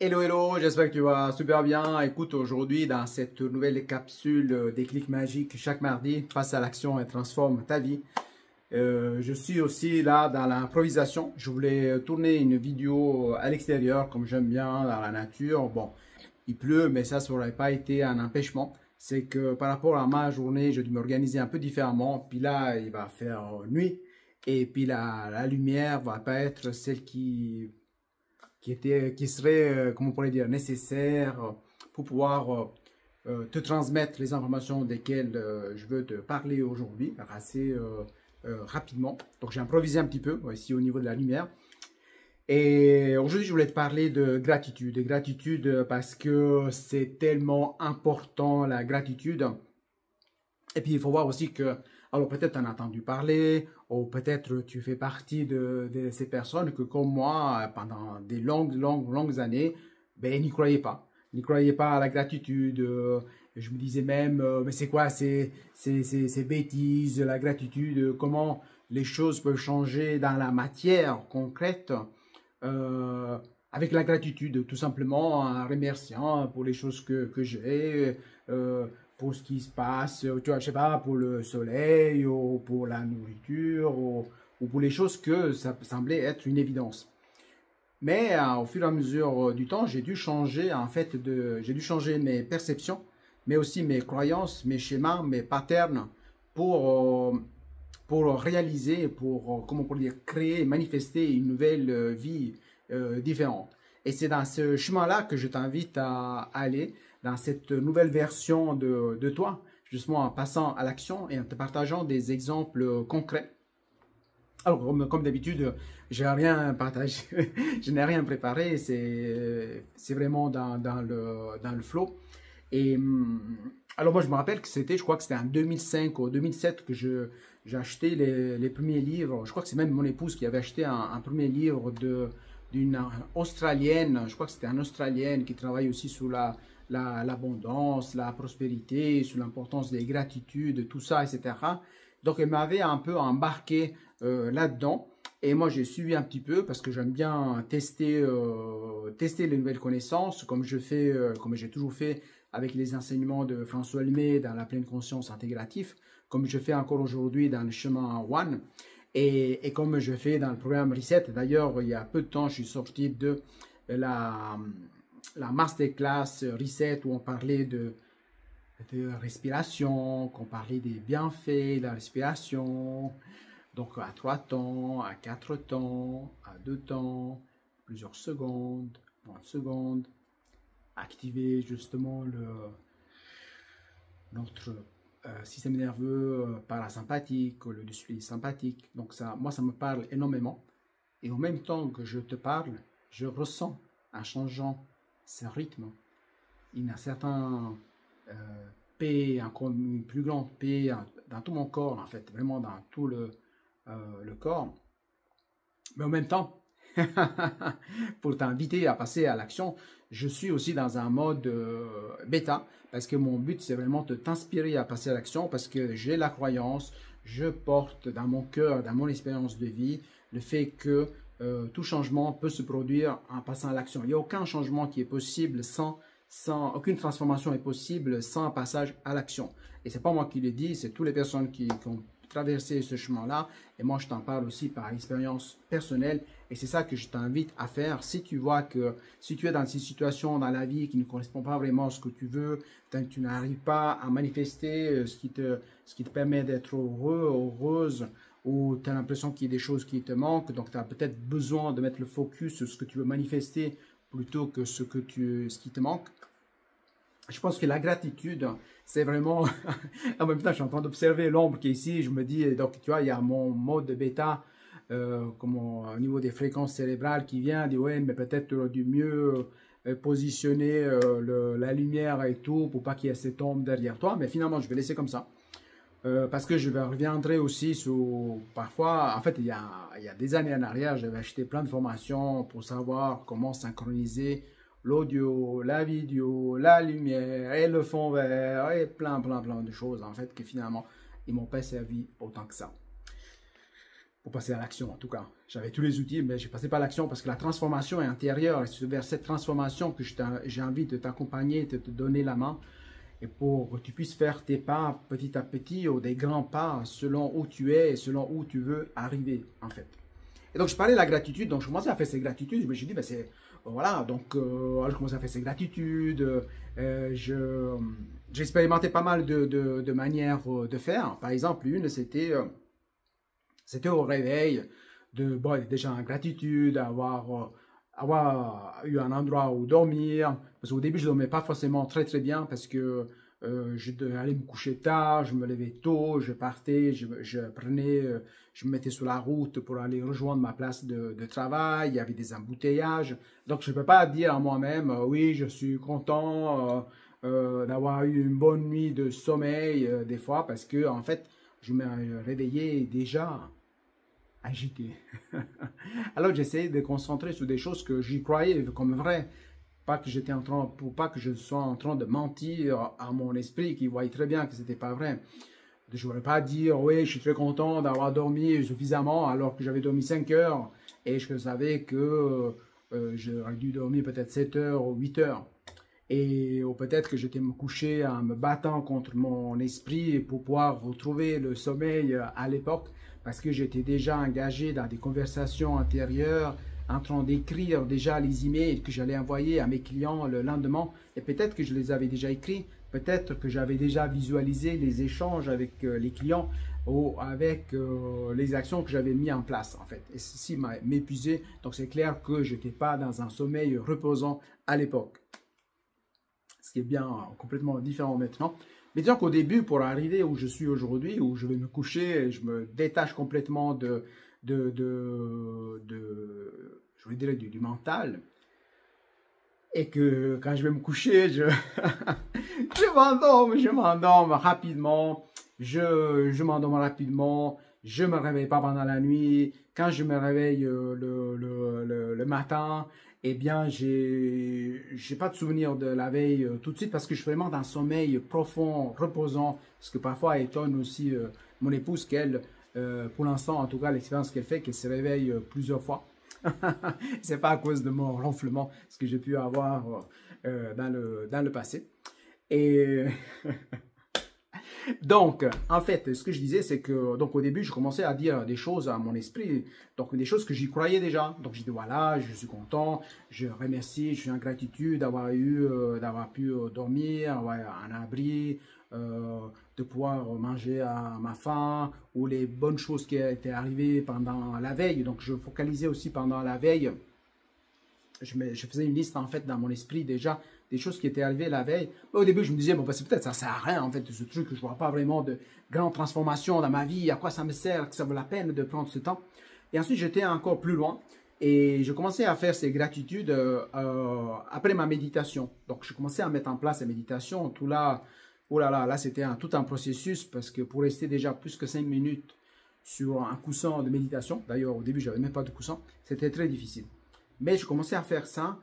Hello, hello, j'espère que tu vas super bien. Écoute, aujourd'hui, dans cette nouvelle capsule des clics magiques, chaque mardi, passe à l'action et transforme ta vie. Je suis aussi là dans l'improvisation. Je voulais tourner une vidéo à l'extérieur, comme j'aime bien, dans la nature. Bon, il pleut, mais ça n'aurait pas été un empêchement. C'est que par rapport à ma journée, je dû m'organiser un peu différemment. Puis là, il va faire nuit. Et puis la lumière va pas être celle qui serait, comment on pourrait dire, nécessaire pour pouvoir te transmettre les informations desquelles je veux te parler aujourd'hui assez rapidement. Donc j'ai improvisé un petit peu ici au niveau de la lumière. Et aujourd'hui, je voulais te parler de gratitude. Et gratitude parce que c'est tellement important la gratitude. Et puis il faut voir aussi que, alors peut-être tu en as entendu parler, ou peut-être tu fais partie de ces personnes que comme moi, pendant des longues années, ben, n'y croyaient pas. N'y croyaient pas à la gratitude. Je me disais même, mais c'est quoi ces bêtises, la gratitude, comment les choses peuvent changer dans la matière concrète avec la gratitude, tout simplement en remerciant pour les choses que j'ai. Pour ce qui se passe, tu vois, je sais pas, pour le soleil, ou pour la nourriture, ou pour les choses que ça semblait être une évidence. Mais au fur et à mesure du temps, j'ai dû changer, en fait, j'ai dû changer mes perceptions, mais aussi mes croyances, mes schémas, mes patterns pour, pour réaliser, comment on pourrait dire, créer, manifester une nouvelle vie différente. Et c'est dans ce chemin-là que je t'invite à aller, dans cette nouvelle version de toi, justement en passant à l'action et en te partageant des exemples concrets. Alors, comme d'habitude, j'ai rien partagé, je n'ai rien préparé, c'est vraiment dans le flow. Et alors moi, je me rappelle que c'était, je crois que c'était en 2005 ou 2007 que j'ai acheté les premiers livres. Je crois que c'est même mon épouse qui avait acheté un premier livre d'une Australienne. Je crois que c'était une Australienne qui travaille aussi sur l'abondance, la prospérité, sur l'importance des gratitudes, tout ça, etc. Donc, elle m'avait un peu embarqué là-dedans. Et moi, j'ai suivi un petit peu parce que j'aime bien tester les nouvelles connaissances, comme je fais, comme j'ai toujours fait avec les enseignements de François Lemay dans la pleine conscience intégrative, comme je fais encore aujourd'hui dans le chemin One, et comme je fais dans le programme Reset. D'ailleurs, il y a peu de temps, je suis sorti de la masterclass Reset où on parlait de respiration, qu'on parlait des bienfaits de la respiration. Donc à 3 temps, à 4 temps, à 2 temps, plusieurs secondes, moins de secondes. Activer justement notre système nerveux parasympathique, le dessus sympathique. Donc ça, moi, ça me parle énormément. Et en même temps que je te parle, je ressens, en changeant ce rythme, une certaine paix, encore une plus grande paix dans tout mon corps, en fait, vraiment dans tout le corps. Mais en même temps, pour t'inviter à passer à l'action, je suis aussi dans un mode bêta, parce que mon but, c'est vraiment de t'inspirer à passer à l'action, parce que j'ai la croyance, je porte dans mon cœur, dans mon expérience de vie, le fait que tout changement peut se produire en passant à l'action. Il n'y a aucun changement qui est possible aucune transformation est possible sans passage à l'action. Et c'est pas moi qui le dis, c'est toutes les personnes qui ont traversé ce chemin-là. Et moi, je t'en parle aussi par expérience personnelle. Et c'est ça que je t'invite à faire. Si tu vois que si tu es dans ces situations dans la vie qui ne correspondent pas vraiment à ce que tu veux, tu n'arrives pas à manifester ce qui te permet d'être heureux, heureuse, ou tu as l'impression qu'il y a des choses qui te manquent, donc tu as peut-être besoin de mettre le focus sur ce que tu veux manifester plutôt que ce qui te manque. Je pense que la gratitude, c'est vraiment... en même temps, je suis en train d'observer l'ombre qui est ici. Je me dis, donc tu vois, il y a mon mode bêta, au niveau des fréquences cérébrales qui vient, dit ouais, mais peut-être tu aurais dû mieux positionner la lumière et tout pour pas qu'il y ait cette ombre derrière toi. Mais finalement, je vais laisser comme ça. Parce que je reviendrai aussi sur, parfois, en fait, il y a des années en arrière, j'avais acheté plein de formations pour savoir comment synchroniser l'audio, la vidéo, la lumière et le fond vert et plein de choses, en fait, que finalement, ils m'ont pas servi autant que ça. pour passer à l'action en tout cas. J'avais tous les outils, mais je ne passais pas à l'action parce que la transformation est intérieure. Et c'est vers cette transformation que j'ai envie de t'accompagner, de te donner la main et pour que tu puisses faire tes pas petit à petit ou des grands pas selon où tu es et selon où tu veux arriver en fait. Et donc je parlais de la gratitude, donc je commençais à faire ces gratitudes, je me suis dit, ben c'est, voilà, donc je commençais à faire ces gratitudes, j'ai expérimenté pas mal de manières de faire. Par exemple, une c'était au réveil, bon, déjà en gratitude, avoir eu un endroit où dormir. Parce qu'au début, je ne dormais pas forcément très très bien parce que je devais aller me coucher tard, je me levais tôt, je partais, je me mettais sur la route pour aller rejoindre ma place de travail, il y avait des embouteillages. Donc, je ne peux pas dire à moi-même, oui, je suis content d'avoir eu une bonne nuit de sommeil des fois parce que, en fait, je me réveillais déjà agité. Alors j'essayais de me concentrer sur des choses que j'y croyais comme vraies. Pas que pas que je sois en train de mentir à mon esprit qui voyait très bien que c'était pas vrai. Je ne voulais pas dire, oui, je suis très content d'avoir dormi suffisamment alors que j'avais dormi 5 heures et je savais que j'aurais dû dormir peut-être 7 heures ou 8 heures. Ou peut-être que j'étais me coucher en me battant contre mon esprit pour pouvoir retrouver le sommeil à l'époque parce que j'étais déjà engagé dans des conversations antérieures en train d'écrire déjà les emails que j'allais envoyer à mes clients le lendemain et peut-être que je les avais déjà écrits, peut-être que j'avais déjà visualisé les échanges avec les clients ou avec les actions que j'avais mis en place en fait. Et ceci m'a épuisé, donc c'est clair que je n'étais pas dans un sommeil reposant à l'époque. Ce qui est bien complètement différent maintenant. Mais disons qu'au début, pour arriver où je suis aujourd'hui, où je vais me coucher, je me détache complètement je vais dire du mental, et que quand je vais me coucher, je m'endorme rapidement, je m'endorme rapidement, je me réveille pas pendant la nuit. Quand je me réveille le matin, eh bien, j'ai pas de souvenir de la veille tout de suite parce que je suis vraiment dans un sommeil profond, reposant, ce que parfois étonne aussi mon épouse qu'elle, pour l'instant, en tout cas, l'expérience qu'elle fait, qu'elle se réveille plusieurs fois. C'est pas à cause de mon ronflement, ce que j'ai pu avoir dans le passé. Et donc, en fait, ce que je disais, c'est que donc au début, je commençais à dire des choses à mon esprit, donc des choses que j'y croyais déjà. Donc, je dis voilà, je suis content, je remercie, je suis en gratitude d'avoir pu dormir, avoir un abri, de pouvoir manger à ma faim, ou les bonnes choses qui étaient arrivées pendant la veille. Donc, je focalisais aussi pendant la veille. Je faisais une liste en fait dans mon esprit déjà des choses qui étaient arrivées la veille. Au début, je me disais, bon, ben, c'est peut-être ça sert à rien en fait, ce truc, je ne vois pas vraiment de grande transformation dans ma vie, à quoi ça me sert, que ça vaut la peine de prendre ce temps. Et ensuite, j'étais encore plus loin et je commençais à faire ces gratitudes après ma méditation. Donc, je commençais à mettre en place la méditation. Tout là, oh là, c'était tout un processus parce que pour rester déjà plus que 5 minutes sur un coussin de méditation, d'ailleurs, au début, je n'avais même pas de coussin, c'était très difficile. Mais je commençais à faire ça.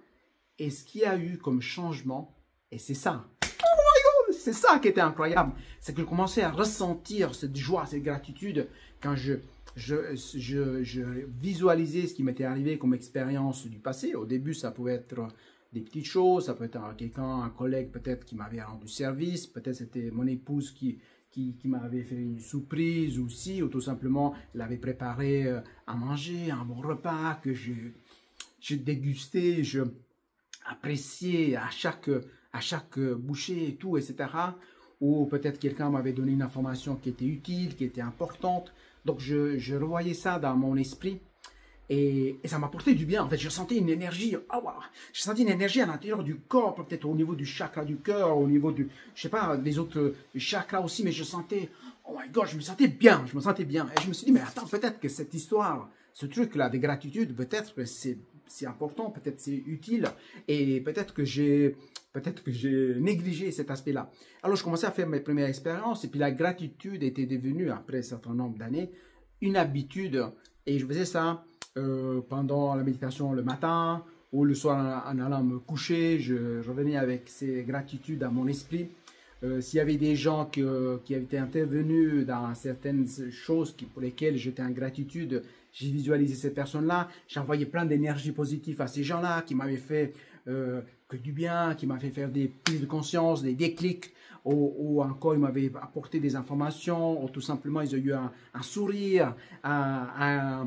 Et ce qu'il y a eu comme changement, et c'est ça. Oh my God, c'est ça qui était incroyable. C'est que je commençais à ressentir cette joie, cette gratitude quand je visualisais ce qui m'était arrivé comme expérience du passé. Au début, ça pouvait être des petites choses. Ça peut être quelqu'un, un collègue peut-être qui m'avait rendu service. Peut-être c'était mon épouse qui m'avait fait une surprise aussi. Ou tout simplement, elle avait préparé à manger, un bon repas que j'ai dégusté, je apprécié à chaque bouchée et tout, etc. Ou peut-être quelqu'un m'avait donné une information qui était utile, qui était importante. Donc, je revoyais ça dans mon esprit et ça m'apportait du bien. En fait, je sentais une énergie. Oh, wow. Je sentais une énergie à l'intérieur du corps, peut-être au niveau du chakra du cœur, au niveau du, je sais pas, des autres chakras aussi, mais je sentais, oh my God, je me sentais bien, je me sentais bien. Et je me suis dit, mais attends, peut-être que cette histoire, ce truc-là de gratitude, peut-être que c'est important, peut-être c'est utile et peut-être que j'ai négligé cet aspect-là. Alors, je commençais à faire mes premières expériences et puis la gratitude était devenue, après un certain nombre d'années, une habitude et je faisais ça pendant la méditation le matin ou le soir en allant me coucher. Je revenais avec ces gratitudes à mon esprit. S'il y avait des gens qui avaient été intervenus dans certaines choses pour lesquelles j'étais en gratitude, j'ai visualisé ces personnes-là, j'ai envoyé plein d'énergie positive à ces gens-là qui m'avaient fait que du bien, qui m'avaient fait faire des prises de conscience, des déclics, ou encore ils m'avaient apporté des informations, ou tout simplement ils ont eu un sourire, un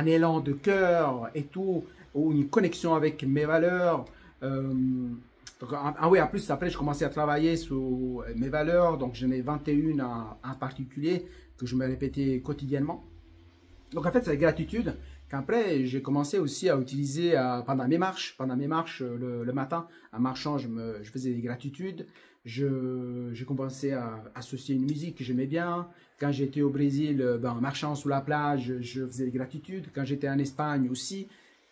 élan de cœur et tout, ou une connexion avec mes valeurs. Oui, en plus, après, je commençais à travailler sur mes valeurs, donc j'en ai 21 en particulier que je me répétais quotidiennement. Donc en fait, c'est la gratitude qu'après, j'ai commencé aussi à utiliser pendant mes marches le matin. En marchant, je faisais des gratitudes. J'ai commencé à associer une musique que j'aimais bien. Quand j'étais au Brésil, en marchant sur la plage, je faisais des gratitudes. Quand j'étais en Espagne aussi.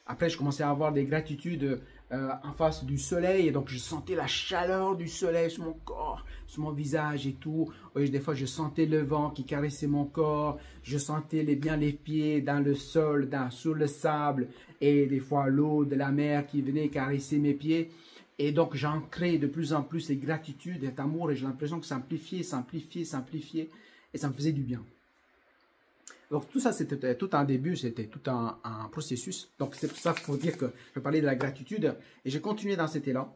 Après, je commençais à avoir des gratitudes en face du soleil. Et donc, je sentais la chaleur du soleil sur mon corps, sur mon visage et tout. Et des fois, je sentais le vent qui caressait mon corps. Je sentais bien les pieds dans le sol, sur le sable. Et des fois, l'eau de la mer qui venait caresser mes pieds. Et donc, j'ancrais de plus en plus ces gratitudes, cet amour. Et j'ai l'impression que ça amplifiait. Et ça me faisait du bien. Donc tout ça, c'était tout un début, c'était tout un processus. Donc c'est pour ça qu'il faut dire que je parlais de la gratitude. Et j'ai continué dans cet élan.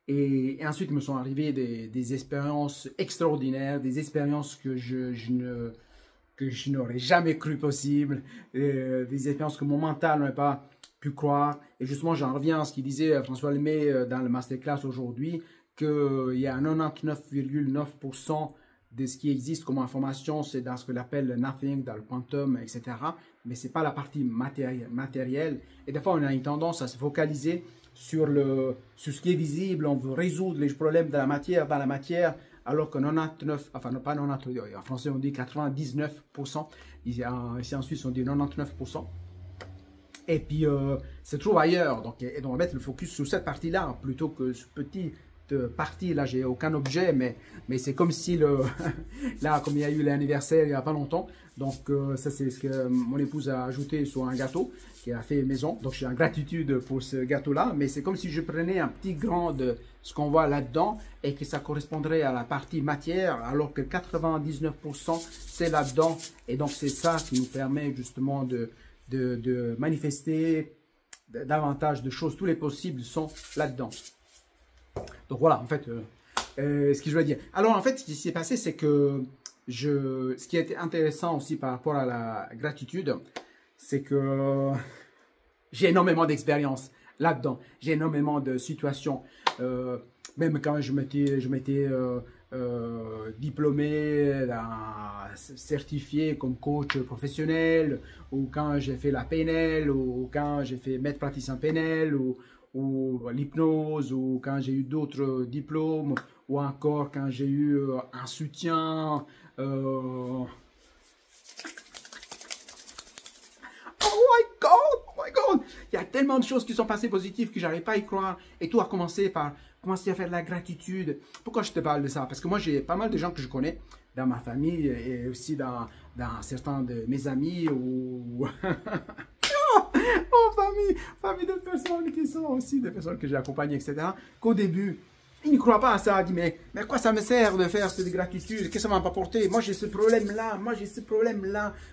Et ensuite, il me sont arrivées des expériences extraordinaires, des expériences que je n'aurais jamais cru possible, des expériences que mon mental n'aurait pas pu croire. Et justement, j'en reviens à ce qu'il disait François Lemay dans le masterclass aujourd'hui, qu'il y a 99,9% de ce qui existe comme information, c'est dans ce qu'on appelle nothing, dans le quantum, etc. Mais ce n'est pas la partie matérielle. Et des fois, on a une tendance à se focaliser sur ce qui est visible. On veut résoudre les problèmes de la matière dans la matière, alors que 99, enfin non pas 99, en français on dit 99%, ici en Suisse on dit 99%. Et puis, se trouve ailleurs. Donc, on va mettre le focus sur cette partie-là, plutôt que ce petit partie, là j'ai aucun objet, mais c'est comme si là comme il y a eu l'anniversaire il n'y a pas longtemps, donc ça c'est ce que mon épouse a ajouté sur un gâteau qui a fait maison, donc j'ai en gratitude pour ce gâteau là, mais c'est comme si je prenais un petit grain de ce qu'on voit là-dedans et que ça correspondrait à la partie matière, alors que 99% c'est là-dedans, et donc c'est ça qui nous permet justement de manifester davantage de choses, tous les possibles sont là-dedans. Donc voilà, en fait, ce que je veux dire. Alors en fait, ce qui s'est passé, c'est que ce qui a été intéressant aussi par rapport à la gratitude, c'est que j'ai énormément d'expérience là-dedans. J'ai énormément de situations. Même quand je m'étais diplômé, certifié comme coach professionnel, ou quand j'ai fait la PNL, ou quand j'ai fait maître praticien PNL, ou l'hypnose, ou quand j'ai eu d'autres diplômes, ou encore quand j'ai eu un soutien. Oh my God, il y a tellement de choses qui sont passées positives que j'arrive pas à y croire. Et tout a commencé par commencer à faire de la gratitude. Pourquoi je te parle de ça? Parce que moi, j'ai pas mal de gens que je connais dans ma famille et aussi dans certains de mes amis ou... famille de personnes qui sont aussi des personnes que j'ai accompagnées, etc. Qu'au début, ils ne croient pas à ça. Ils disent, mais à quoi ça me sert de faire cette gratitude? Qu'est-ce que ça va m'apporter? Moi, j'ai ce problème-là.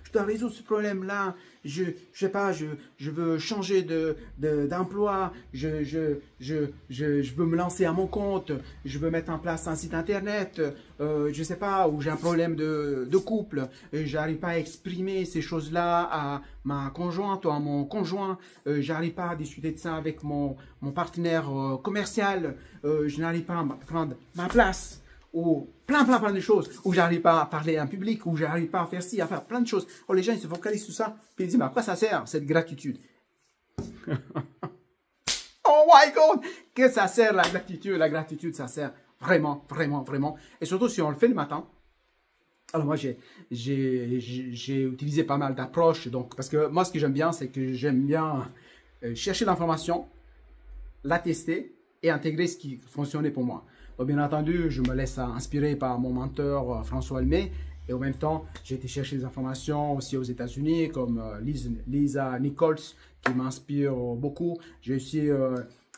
Je dois résoudre ce problème-là. Je sais pas, je veux changer d'emploi. Je veux me lancer à mon compte. Je veux mettre en place un site internet. Je sais pas, ou j'ai un problème de couple. J'arrive pas à exprimer ces choses-là à ma conjointe ou à mon conjoint. J'arrive pas à discuter de ça avec mon partenaire commercial. Je n'arrive pas à prendre ma place. Ou plein de choses, où j'arrive pas à parler en public, où j'arrive pas à faire ci, à faire plein de choses. Oh, les gens, ils se focalisent sur ça, puis ils disent, mais à quoi ça sert, cette gratitude? Oh my God! Que ça sert, la gratitude? La gratitude, ça sert vraiment. Et surtout, si on le fait le matin. Alors moi, j'ai utilisé pas mal d'approches, donc, parce que moi, ce que j'aime bien, c'est que j'aime bien chercher l'information, la tester et intégrer ce qui fonctionnait pour moi. Donc, bien entendu, je me laisse inspirer par mon mentor François Lemay, et en même temps, j'ai été chercher des informations aussi aux États-Unis, comme Lisa Nichols, qui m'inspire beaucoup. J'ai aussi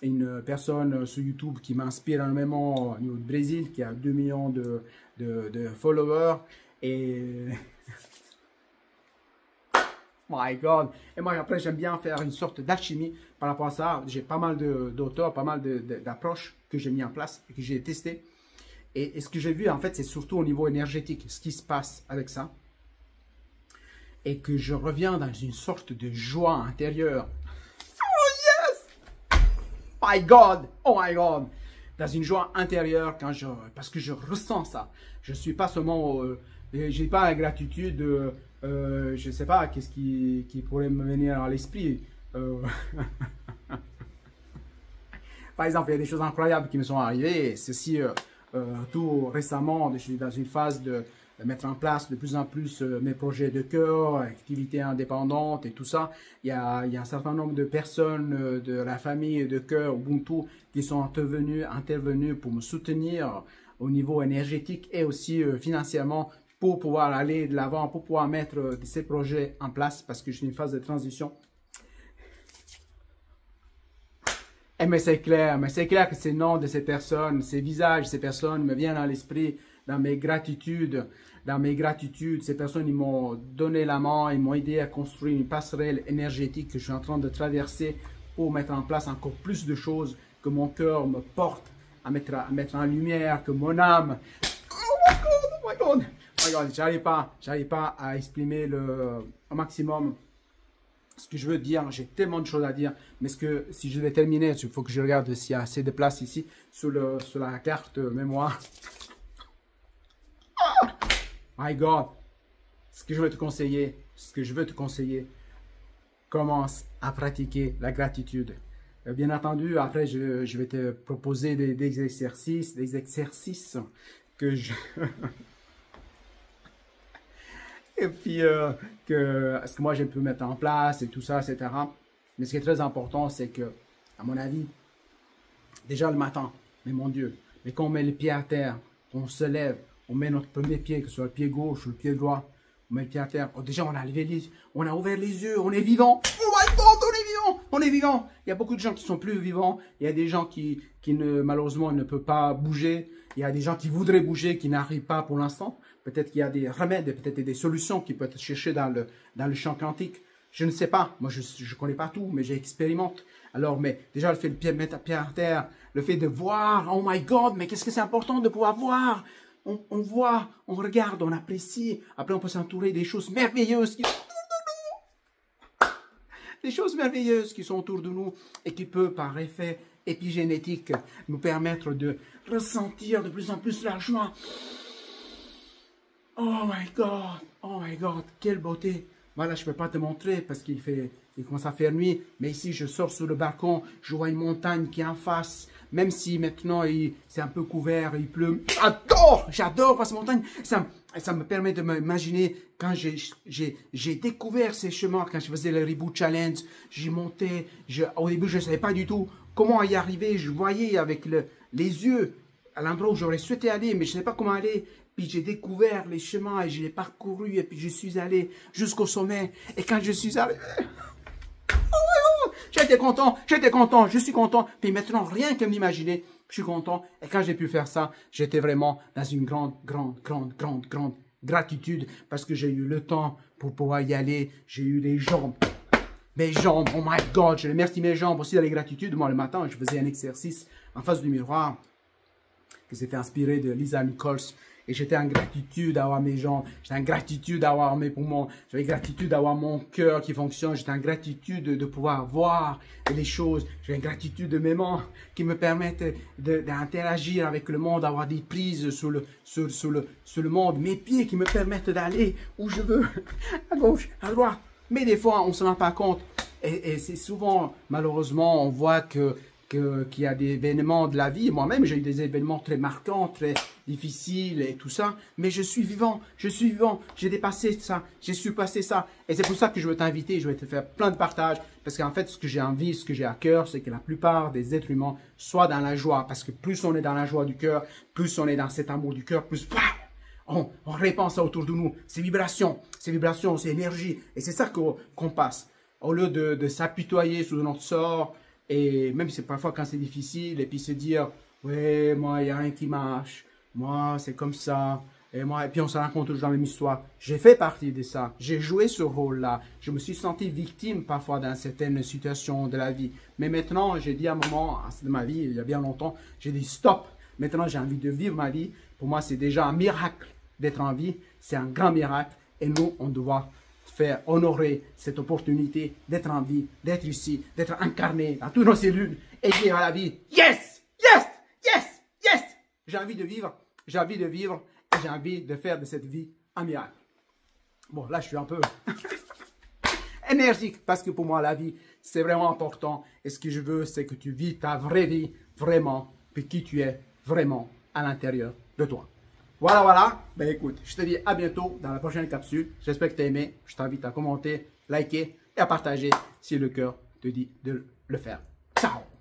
une personne sur YouTube qui m'inspire énormément au niveau du Brésil, qui a 2 millions de followers. Et my God. Et moi, après, j'aime bien faire une sorte d'alchimie par rapport à ça. J'ai pas mal d'auteurs, pas mal d'approches que j'ai mis en place et que j'ai testé. Et ce que j'ai vu, en fait, c'est surtout au niveau énergétique, ce qui se passe avec ça. Et que je reviens dans une sorte de joie intérieure. My God, oh my God, dans une joie intérieure parce que je ressens ça. Je suis pas seulement, j'ai pas la gratitude, je sais pas, qu'est-ce qui pourrait me venir à l'esprit. Par exemple, il y a des choses incroyables qui me sont arrivées. Ceci, tout récemment, je suis dans une phase de mettre en place de plus en plus mes projets de cœur, activités indépendantes et tout ça. Il y a un certain nombre de personnes de la famille de cœur Ubuntu qui sont intervenues pour me soutenir au niveau énergétique et aussi financièrement pour pouvoir aller de l'avant, pour pouvoir mettre ces projets en place parce que je suis une phase de transition. Mais c'est clair que ces noms de ces personnes, ces visages de ces personnes me viennent à l'esprit dans mes gratitudes. Ces personnes, ils m'ont donné la main, ils m'ont aidé à construire une passerelle énergétique que je suis en train de traverser pour mettre en place encore plus de choses que mon cœur me porte à mettre en lumière, que mon âme... Oh my God, j'arrive pas à exprimer au maximum ce que je veux dire. J'ai tellement de choses à dire, mais si je vais terminer, il faut que je regarde s'il y a assez de place ici sur la carte mémoire. My God, ce que je veux te conseiller, commence à pratiquer la gratitude. Bien entendu, après, je vais te proposer des exercices que je... Et puis, ce que moi, je peux mettre en place et tout ça, etc. Mais ce qui est très important, c'est que, à mon avis, déjà le matin, mais mon Dieu, mais quand on met les pieds à terre, qu'on se lève, on met notre premier pied, que ce soit le pied gauche ou le pied droit, on met le pied à terre. Oh, déjà, on a ouvert les yeux, on est vivant. Oh my God, on est vivant. Il y a beaucoup de gens qui sont plus vivants. Il y a des gens qui malheureusement, ne peuvent pas bouger. Il y a des gens qui voudraient bouger, qui n'arrivent pas pour l'instant. Peut-être qu'il y a des remèdes, peut-être des solutions qui peuvent être cherchées dans le champ quantique. Je ne sais pas. Moi, je ne connais pas tout, mais j'expérimente. Alors, mais déjà, le fait de mettre pied à terre, le fait de voir, oh my God, mais qu'est-ce que c'est important de pouvoir voir. On voit, on regarde, on apprécie. Après, on peut s'entourer des choses merveilleuses qui sont autour de nous. Des choses merveilleuses qui sont autour de nous et qui peuvent, par effet épigénétique, nous permettre de ressentir de plus en plus la joie. Oh my God, quelle beauté. Voilà, je ne peux pas te montrer parce qu'il commence à faire nuit. Mais ici, je sors sur le balcon, je vois une montagne qui est en face. Même si maintenant, c'est un peu couvert, il pleut. J'adore voir cette montagne. Ça me permet de m'imaginer quand j'ai découvert ces chemins, quand je faisais le Reboot Challenge, j'y montais. Au début, je ne savais pas du tout comment y arriver. Je voyais avec les yeux à l'endroit où j'aurais souhaité aller, mais je ne savais pas comment aller. Puis j'ai découvert les chemins et je l'ai parcouru et puis je suis allé jusqu'au sommet. Et quand je suis arrivé, j'étais content, je suis content. Puis maintenant, rien que m'imaginer, je suis content. Et quand j'ai pu faire ça, j'étais vraiment dans une grande gratitude parce que j'ai eu le temps pour pouvoir y aller. J'ai eu les jambes. Mes jambes, oh my God, je remercie mes jambes aussi dans les gratitudes. Moi, le matin, je faisais un exercice en face du miroir qui s'était inspiré de Lisa Nichols. Et j'étais en gratitude d'avoir mes jambes, j'étais en gratitude d'avoir mes poumons, j'avais gratitude d'avoir mon cœur qui fonctionne, j'étais en gratitude de pouvoir voir les choses, j'avais gratitude de mes mains qui me permettent d'interagir avec le monde, d'avoir des prises sur le monde, mes pieds qui me permettent d'aller où je veux, à gauche, à droite. Mais des fois, on ne se rend pas compte. Et c'est souvent, malheureusement, on voit qu'il y a des événements de la vie. Moi-même, j'ai eu des événements très marquants, très difficiles et tout ça. Mais je suis vivant, j'ai dépassé ça, j'ai surpassé ça. Et c'est pour ça que je veux t'inviter, je vais te faire plein de partages. Parce qu'en fait, ce que j'ai envie, ce que j'ai à cœur, c'est que la plupart des êtres humains soient dans la joie. Parce que plus on est dans la joie du cœur, plus on est dans cet amour du cœur, plus on répand ça autour de nous. Ces vibrations, c'est énergie. Et c'est ça qu'on passe. Au lieu de s'apitoyer sur notre sort, Et même si parfois quand c'est difficile, et puis se dire, ouais, moi, il n'y a rien qui marche, moi, c'est comme ça, et moi, et puis on se raconte toujours la même histoire. J'ai fait partie de ça, j'ai joué ce rôle-là, je me suis senti victime parfois dans certaines situations de la vie. Mais maintenant, j'ai dit à un moment de ma vie, il y a bien longtemps, j'ai dit stop, maintenant j'ai envie de vivre ma vie. Pour moi, c'est déjà un miracle d'être en vie, c'est un grand miracle, et nous, on doit faire honorer cette opportunité d'être en vie, d'être ici, d'être incarné dans toutes nos cellules et dire à la vie, yes, yes, yes, yes, j'ai envie de vivre, j'ai envie de vivre et j'ai envie de faire de cette vie un miracle. Bon, là, je suis un peu énergique parce que pour moi, la vie, c'est vraiment important et ce que je veux, c'est que tu vis ta vraie vie vraiment, puis qui tu es vraiment à l'intérieur de toi. Voilà, voilà. Ben écoute, je te dis à bientôt dans la prochaine capsule. J'espère que tu as aimé. Je t'invite à commenter, liker et à partager si le cœur te dit de le faire. Ciao!